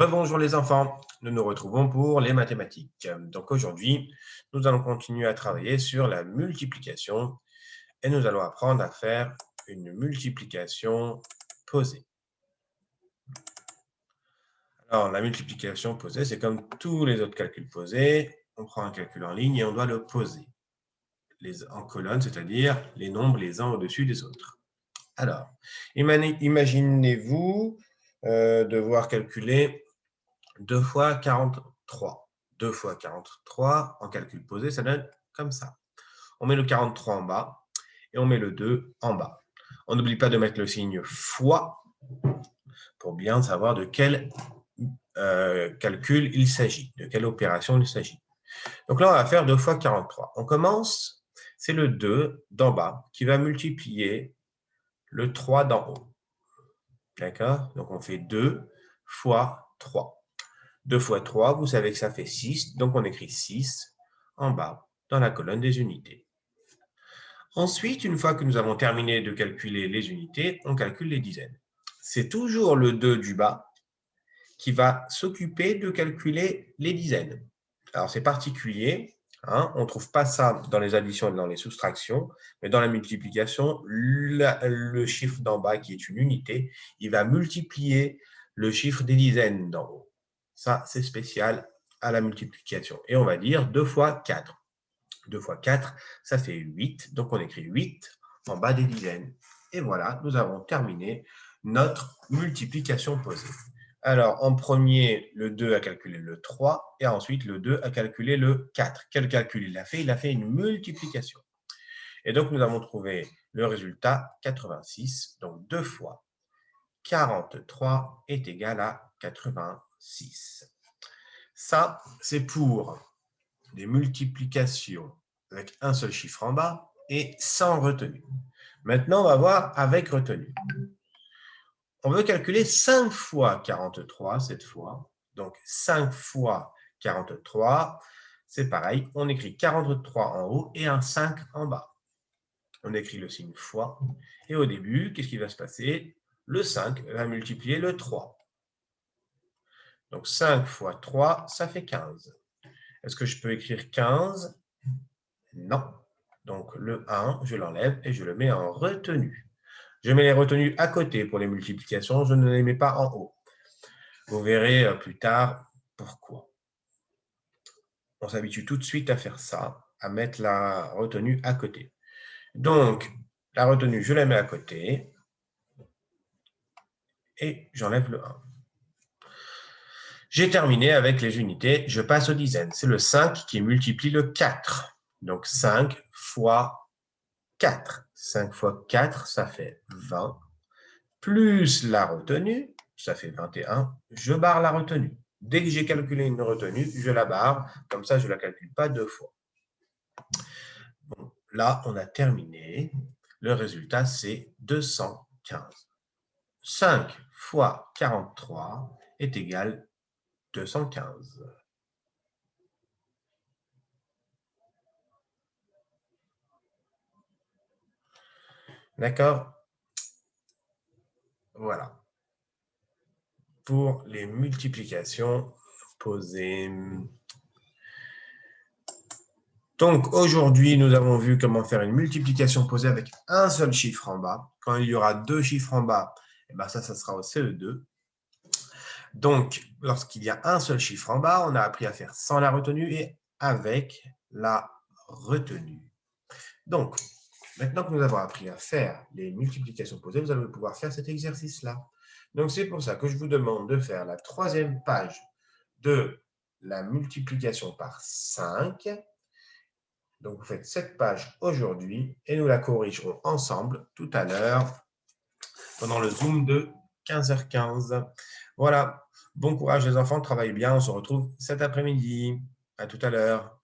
Rebonjour les enfants, nous nous retrouvons pour les mathématiques. Donc aujourd'hui, nous allons continuer à travailler sur la multiplication et nous allons apprendre à faire une multiplication posée. Alors la multiplication posée, c'est comme tous les autres calculs posés. On prend un calcul en ligne et on doit le poser en colonne, c'est-à-dire les nombres les uns au-dessus des autres. Alors, imaginez-vous devoir calculer 2 fois 43. 2 fois 43 en calcul posé, ça donne comme ça. On met le 43 en bas et on met le 2 en bas. On n'oublie pas de mettre le signe fois pour bien savoir de quel calcul il s'agit, de quelle opération il s'agit. Donc là, on va faire 2 fois 43. On commence, c'est le 2 d'en bas qui va multiplier le 3 d'en haut. D'accord? Donc on fait 2 fois 3. 2 fois 3, vous savez que ça fait 6, donc on écrit 6 en bas dans la colonne des unités. Ensuite, une fois que nous avons terminé de calculer les unités, on calcule les dizaines. C'est toujours le 2 du bas qui va s'occuper de calculer les dizaines. Alors c'est particulier, hein, on ne trouve pas ça dans les additions et dans les soustractions, mais dans la multiplication, le chiffre d'en bas qui est une unité, il va multiplier le chiffre des dizaines d'en haut. Ça, c'est spécial à la multiplication. Et on va dire 2 fois 4. 2 fois 4, ça fait 8. Donc, on écrit 8 en bas des dizaines. Et voilà, nous avons terminé notre multiplication posée. Alors, en premier, le 2 a calculé le 3 et ensuite, le 2 a calculé le 4. Quel calcul il a fait? Il a fait une multiplication. Et donc, nous avons trouvé le résultat 86. Donc, 2 fois 43 est égal à 86. Ça, c'est pour des multiplications avec un seul chiffre en bas et sans retenue. Maintenant, on va voir avec retenue. On veut calculer 5 fois 43 cette fois. Donc, 5 fois 43, c'est pareil. On écrit 43 en haut et un 5 en bas. On écrit le signe fois. Et au début, qu'est-ce qui va se passer? Le 5 va multiplier le 3. Donc, 5 fois 3, ça fait 15. Est-ce que je peux écrire 15? Non. Donc, le 1, je l'enlève et je le mets en retenue. Je mets les retenues à côté pour les multiplications, je ne les mets pas en haut. Vous verrez plus tard pourquoi. On s'habitue tout de suite à faire ça, à mettre la retenue à côté. Donc, la retenue, je la mets à côté et j'enlève le 1. J'ai terminé avec les unités, je passe aux dizaines. C'est le 5 qui multiplie le 4. Donc, 5 fois 4. 5 fois 4, ça fait 20. Plus la retenue, ça fait 21. Je barre la retenue. Dès que j'ai calculé une retenue, je la barre. Comme ça, je ne la calcule pas deux fois. Bon, là, on a terminé. Le résultat, c'est 215. 5 fois 43 est égal à 215. D'accord? Voilà. Pour les multiplications posées. Donc, aujourd'hui, nous avons vu comment faire une multiplication posée avec un seul chiffre en bas. Quand il y aura deux chiffres en bas, eh ben ça sera au CE2. Donc, lorsqu'il y a un seul chiffre en bas, on a appris à faire sans la retenue et avec la retenue. Donc, maintenant que nous avons appris à faire les multiplications posées, vous allez pouvoir faire cet exercice-là. Donc, c'est pour ça que je vous demande de faire la troisième page de la multiplication par 5. Donc, vous faites cette page aujourd'hui et nous la corrigerons ensemble tout à l'heure pendant le Zoom de 15h15. Voilà. Bon courage les enfants, travaillez bien. On se retrouve cet après-midi. À tout à l'heure.